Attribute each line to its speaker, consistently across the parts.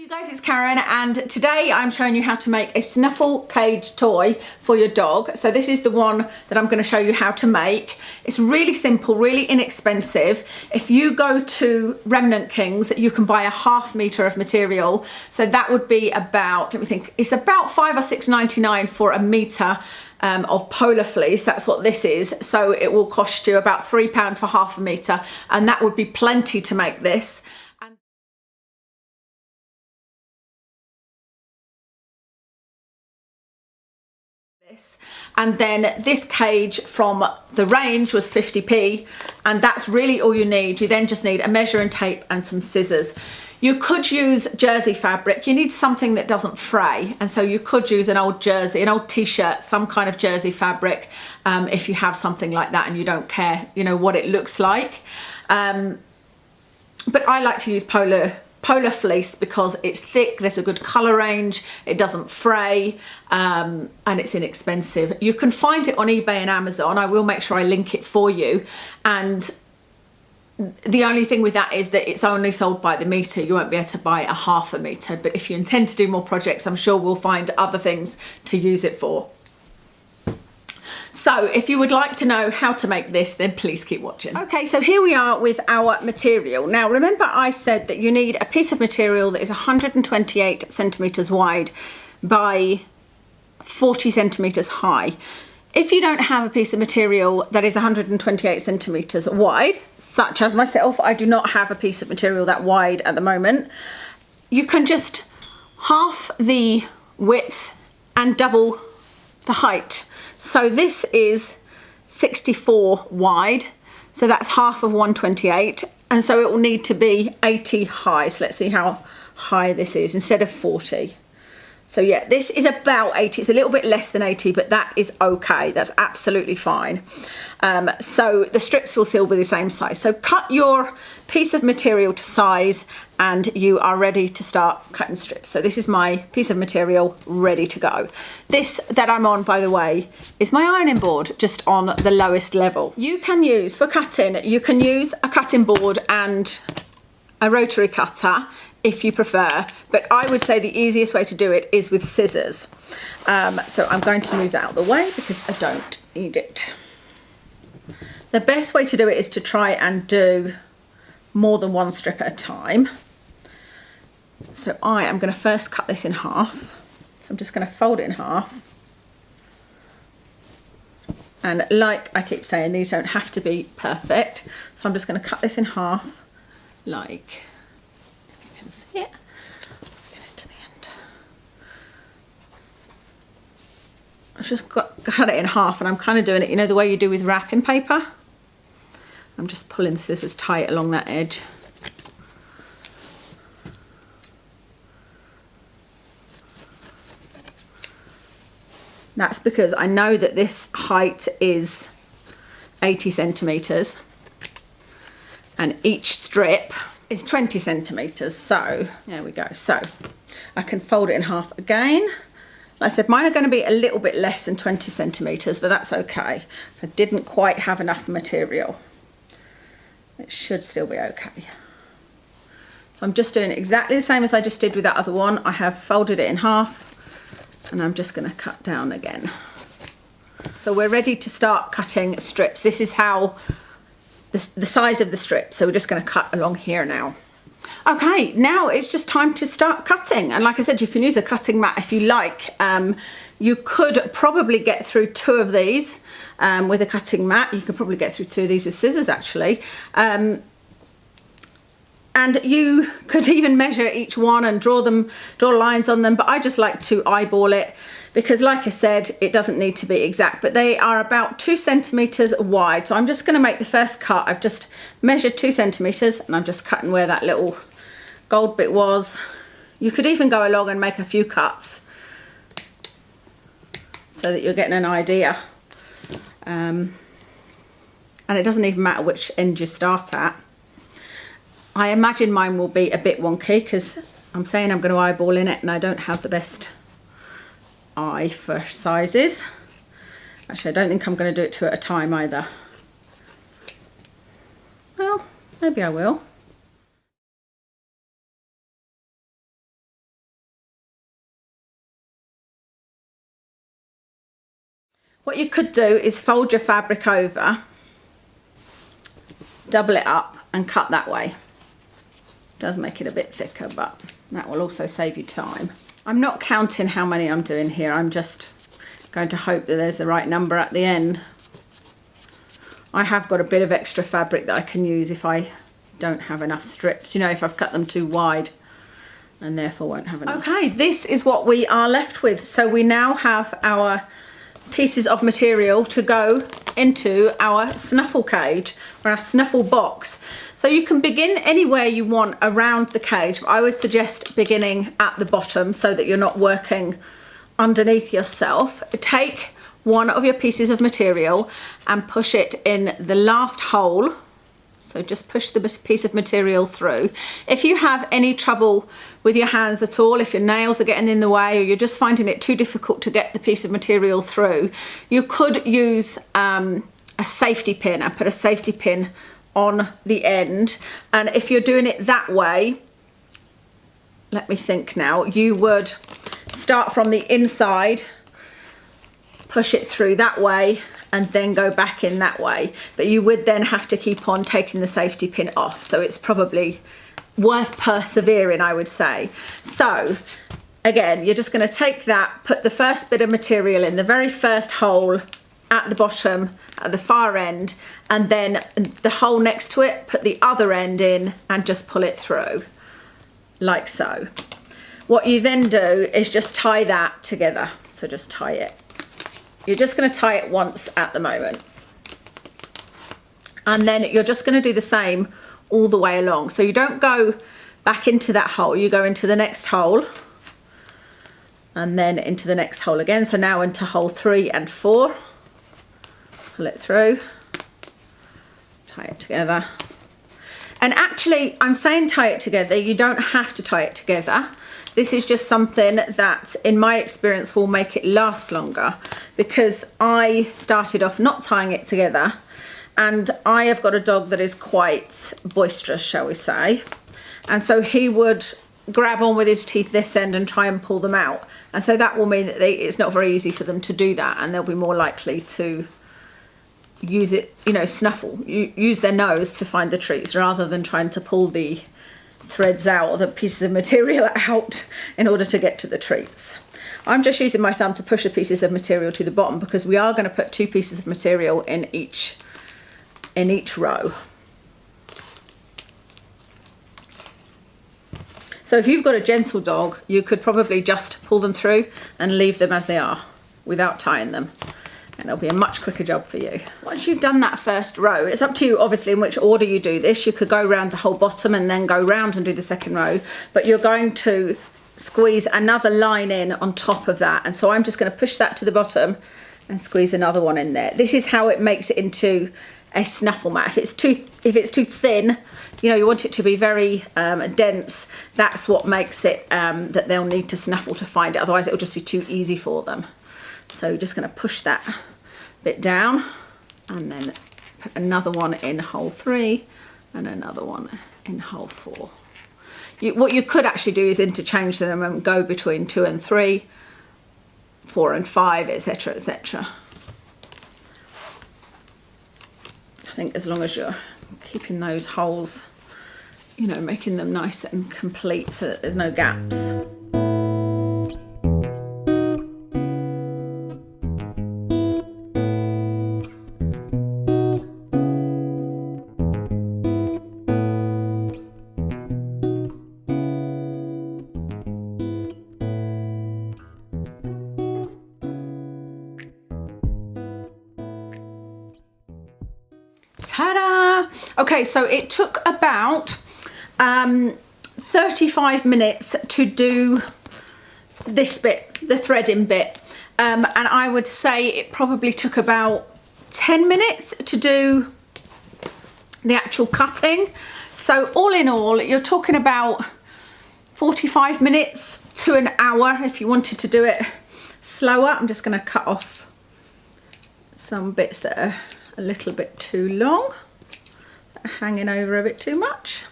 Speaker 1: You guys, it's Karen, and today I'm showing you how to make a snuffle cage toy for your dog. So this is the one that I'm going to show you how to make. It's really simple, really inexpensive. If you go to Remnant Kings, you can buy a ½ meter of material. So that would be about, let me think, it's about £5 or £6.99 for a meter of polar fleece. That's what this is. So it will cost you about £3 for ½ meter, and that would be plenty to make this. And then this cage from the range was 50p, and that's really all you need. You then just need a measuring tape and some scissors. You could use jersey fabric. You need something that doesn't fray, and so you could use an old jersey, an old t-shirt, some kind of jersey fabric, if you have something like that and you don't care, you know, what it looks like. But I like to use polar fleece because it's thick, there's a good colour range, it doesn't fray, and it's inexpensive. You can find it on eBay and Amazon. I will make sure I link it for you. And the only thing with that is that it's only sold by the metre. You won't be able to buy a ½ metre, but if you intend to do more projects, I'm sure we'll find other things to use it for. So if you would like to know how to make this, then please keep watching. Okay, so here we are with our material. Now remember, I said that you need a piece of material that is 128 centimetres wide by 40 centimetres high. If you don't have a piece of material that is 128 centimetres wide, such as myself, I do not have a piece of material that wide at the moment, you can just half the width and double the height. So this is 64 wide, so that's half of 128, and so it will need to be 80 high. So let's see how high this is instead of 40. So yeah, this is about 80. It's a little bit less than 80, but that is okay. That's absolutely fine. So the strips will still be the same size. So cut your piece of material to size and you are ready to start cutting strips. So this is my piece of material ready to go. This that I'm on, by the way, is my ironing board, just on the lowest level. You can use, for cutting, you can use a cutting board and a rotary cutter if you prefer, but I would say the easiest way to do it is with scissors. So I'm going to move that out of the way because I don't need it. The best way to do it is to try and do more than one strip at a time. So I am going to first cut this in half. So I'm just going to fold it in half. And like I keep saying, these don't have to be perfect. So I'm just going to cut this in half, like, if you can see it. Get it to the end. I've just cut it in half, and I'm kind of doing it, you know, the way you do with wrapping paper. I'm just pulling the scissors tight along that edge. That's because I know that this height is 80 centimetres and each strip is 20 centimetres. So there we go. So I can fold it in half again. Like I said, mine are going to be a little bit less than 20 centimetres, but that's okay. So I didn't quite have enough material. It should still be okay. So I'm just doing exactly the same as I just did with that other one. I have folded it in half, and I'm just going to cut down again. So we're ready to start cutting strips. This is how the size of the strip. So we're just going to cut along here now. Okay, now it's just time to start cutting. And like I said, you can use a cutting mat if you like. You could probably get through 2 of these with a cutting mat. You could probably get through 2 of these with scissors, actually. And you could even measure each one and draw lines on them, but I just like to eyeball it because, like I said, it doesn't need to be exact, but they are about 2 centimetres wide. So I'm just going to make the first cut. I've just measured 2 centimetres and I'm just cutting where that little gold bit was. You could even go along and make a few cuts so that you're getting an idea. And it doesn't even matter which end you start at. I imagine mine will be a bit wonky because I'm saying I'm going to eyeball in it and I don't have the best eye for sizes. Actually, I don't think I'm going to do it 2 at a time either. Well, maybe I will. What you could do is fold your fabric over, double it up and cut that way. Does make it a bit thicker, but that will also save you time. I'm not counting how many I'm doing here. I'm just going to hope that there's the right number at the end. I have got a bit of extra fabric that I can use if I don't have enough strips, you know, if I've cut them too wide and therefore won't have enough. Okay, this is what we are left with. So we now have our pieces of material to go into our snuffle cage or our snuffle box. So you can begin anywhere you want around the cage, but I would suggest beginning at the bottom so that you're not working underneath yourself. Take one of your pieces of material and push it in the last hole. So just push the piece of material through. If you have any trouble with your hands at all, if your nails are getting in the way or you're just finding it too difficult to get the piece of material through, you could use a safety pin and put a safety pin on the end. And if you're doing it that way, let me think now, you would start from the inside, push it through that way and then go back in that way, but you would then have to keep on taking the safety pin off, so it's probably worth persevering, I would say. So again, you're just going to take that, put the first bit of material in the very first hole at the bottom at the far end, and then the hole next to it, put the other end in and just pull it through like so. What you then do is just tie that together, so just tie it. You're just going to tie it once at the moment, and then you're just going to do the same all the way along. So you don't go back into that hole, you go into the next hole and then into the next hole again. So now into hole 3 and 4, pull it through, tie it together. And actually, I'm saying tie it together, you don't have to tie it together. This is just something that, in my experience, will make it last longer, because I started off not tying it together, and I have got a dog that is quite boisterous, shall we say, and so he would grab on with his teeth this end and try and pull them out, and so that will mean that it's not very easy for them to do that, and they'll be more likely to use it, you know, snuffle, use their nose to find the treats rather than trying to pull the threads out or the pieces of material out in order to get to the treats. I'm just using my thumb to push the pieces of material to the bottom because we are going to put 2 pieces of material in each row. So if you've got a gentle dog, you could probably just pull them through and leave them as they are without tying them, and it'll be a much quicker job for you. Once you've done that first row, it's up to you obviously in which order you do this. You could go around the whole bottom and then go round and do the second row, but you're going to squeeze another line in on top of that, and so I'm just going to push that to the bottom and squeeze another one in there. This is how it makes it into a snuffle mat. If it's too thin, you know, you want it to be very dense, that's what makes it that they'll need to snuffle to find it, otherwise it'll just be too easy for them. So you're just going to push that bit down and then put another one in hole 3 and another one in hole 4. What you could actually do is interchange them and go between 2 and 3, 4 and 5, etc, etc. I think as long as you're keeping those holes, you know, making them nice and complete so that there's no gaps. Ta-da! Okay, so it took about 35 minutes to do this bit, the threading bit, and I would say it probably took about 10 minutes to do the actual cutting. So all in all, you're talking about 45 minutes to an hour if you wanted to do it slower. I'm just going to cut off some bits that are a little bit too long, hanging over a bit too much.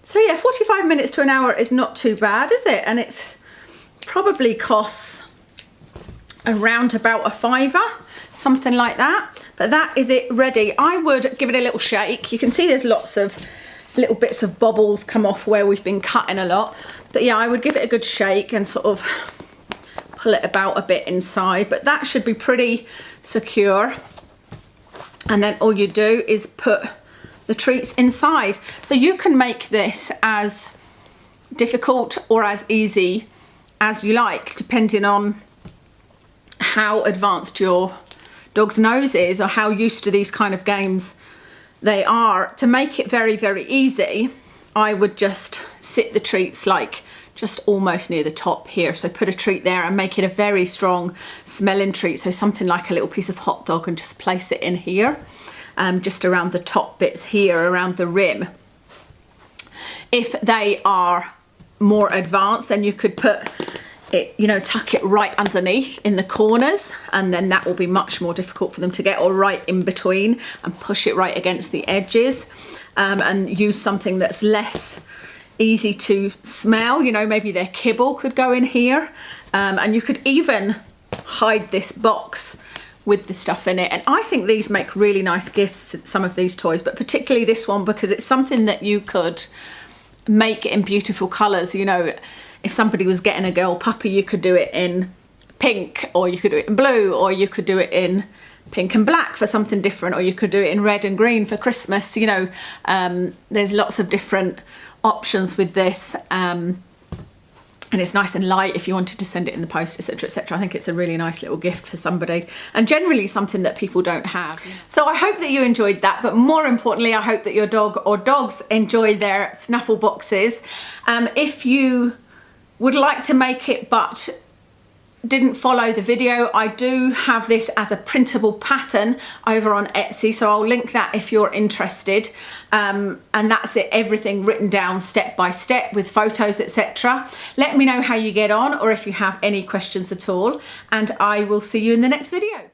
Speaker 1: So yeah, 45 minutes to an hour is not too bad, is it? And it's probably costs around about a £5, something like that. But that is it ready. I would give it a little shake. You can see there's lots of little bits of bobbles come off where we've been cutting a lot. But yeah, I would give it a good shake and sort of pull it about a bit inside. But that should be pretty secure. And then all you do is put the treats inside. So you can make this as difficult or as easy as you like, depending on how advanced your dog's nose is or how used to these kind of games they are. To make it very, very easy, I would just sit the treats like just almost near the top here. So put a treat there and make it a very strong smelling treat. So something like a little piece of hot dog, and just place it in here, just around the top bits here, around the rim. If they are more advanced, then you could put it, you know, tuck it right underneath in the corners, and then that will be much more difficult for them to get, or right in between, and push it right against the edges, and use something that's less easy to smell. You know, maybe their kibble could go in here, and you could even hide this box with the stuff in it. And I think these make really nice gifts, some of these toys, but particularly this one, because it's something that you could make in beautiful colours. You know, if somebody was getting a girl puppy, you could do it in pink, or you could do it in blue, or you could do it in pink and black for something different, or you could do it in red and green for Christmas. You know, there's lots of different options with this, and it's nice and light if you wanted to send it in the post, etc, etc. I think it's a really nice little gift for somebody, and generally something that people don't have. So I hope that you enjoyed that, but more importantly, I hope that your dog or dogs enjoy their Snuffle Boxes. If you would like to make it but didn't follow the video, I do have this as a printable pattern over on Etsy, so I'll link that if you're interested. And that's it, everything written down step by step with photos, etc. Let me know how you get on, or if you have any questions at all, and I will see you in the next video.